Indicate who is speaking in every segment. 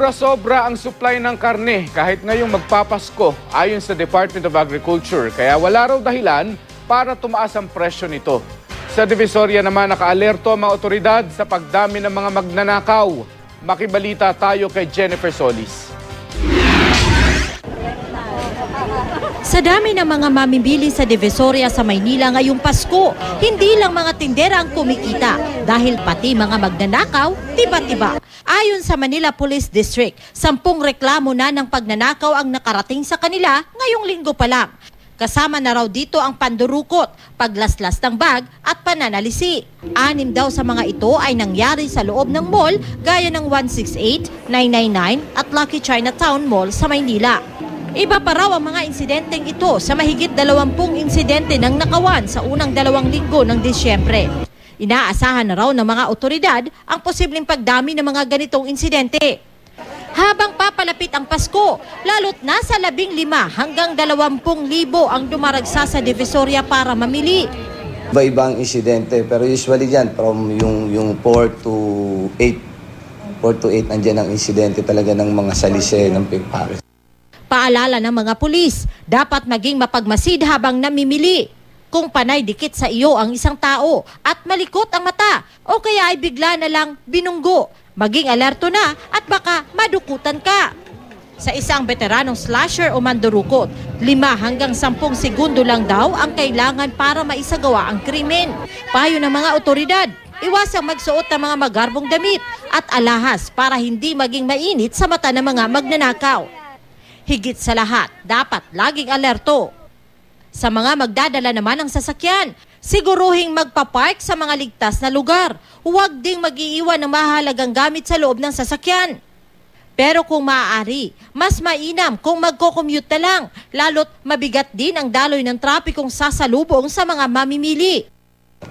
Speaker 1: Sobra ang supply ng karne kahit ngayong magpapasko ayon sa Department of Agriculture. Kaya wala raw dahilan para tumaas ang presyo nito. Sa Divisoria naman nakaalerto ang mga otoridad sa pagdami ng mga magnanakaw. Makibalita tayo kay Jennifer Solis.
Speaker 2: Sa dami ng mga mamimili sa Divisoria sa Maynila ngayong Pasko, hindi lang mga tindera ang kumikita dahil pati mga magnanakaw, tiba-tiba. Ayon sa Manila Police District, 10 reklamo na ng pagnanakaw ang nakarating sa kanila ngayong linggo pa lang. Kasama na raw dito ang pandurukot, paglaslas ng bag at pananalisi. 6 daw sa mga ito ay nangyari sa loob ng mall gaya ng 168, 999 at Lucky Chinatown Mall sa Maynila. Iba pa raw ang mga insidenteng ito sa mahigit 20 insidente ng nakawan sa unang 2 linggo ng Disyembre. Inaasahan na raw ng mga otoridad ang posibleng pagdami ng mga ganitong insidente. Habang papalapit ang Pasko, lalo't nasa 15 hanggang 20,000 ang dumaragsa sa Divisoria para mamili.
Speaker 3: Iba-ibang insidente pero usually yan from yung 4 to 8. 4 to 8 nandiyan ang insidente talaga ng mga salise ng pickpocket.
Speaker 2: Paalala ng mga pulis, dapat maging mapagmasid habang namimili. Kung panay dikit sa iyo ang isang tao at malikot ang mata o kaya ay bigla na lang binunggo, maging alerto na at baka madukutan ka. Sa isang veteranong slasher o mandurukot, 5 hanggang 10 segundo lang daw ang kailangan para maisagawa ang krimen. Payo ng mga otoridad, iwasang magsuot ng mga magarbong damit at alahas para hindi maging mainit sa mata ng mga magnanakaw. Higit sa lahat, dapat laging alerto. Sa mga magdadala naman ng sasakyan, siguruhing magpapark sa mga ligtas na lugar. Huwag ding mag-iiwan ng mahalagang gamit sa loob ng sasakyan. Pero kung maaari, mas mainam kung magko-commute na lang, lalo't mabigat din ang daloy ng trapikong sasalubong sa mga mamimili.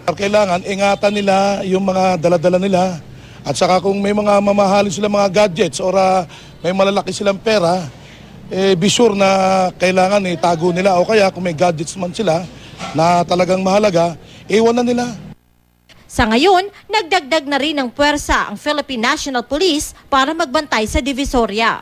Speaker 4: Kailangan ingatan nila yung mga daladala nila at saka kung may mga mamahalin silang mga gadgets or may malalaki silang pera, be sure na kailangan itago nila o kaya kung may gadgets man sila na talagang mahalaga, iwan na nila.
Speaker 2: Sa ngayon, nagdagdag na rin ng puwersa ang Philippine National Police para magbantay sa Divisoria.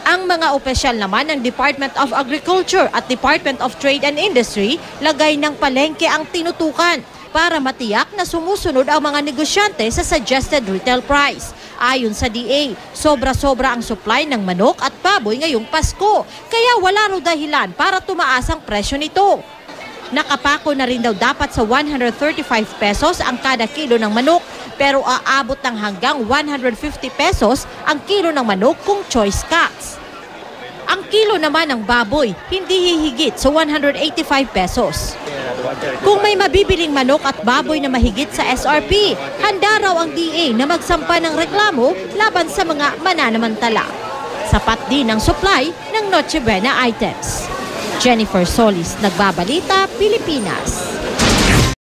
Speaker 2: Ang mga opisyal naman ng Department of Agriculture at Department of Trade and Industry lagay ng palengke ang tinutukan para matiyak na sumusunod ang mga negosyante sa suggested retail price. Ayon sa DA, sobra-sobra ang supply ng manok at baboy ngayong Pasko, kaya wala raw dahilan para tumaas ang presyo nito. Nakapako na rin daw dapat sa 135 pesos ang kada kilo ng manok, pero aabot ng hanggang 150 pesos ang kilo ng manok kung choice cuts. Ang kilo naman ng baboy hindi hihigit sa 185 pesos. Kung may mabibiling manok at baboy na mahigit sa SRP, handa raw ang DA na magsampa ng reklamo laban sa mga mananamantala. Sapat din ang supply ng Noche Buena items. Jennifer Solis, Nagbabalita, Pilipinas.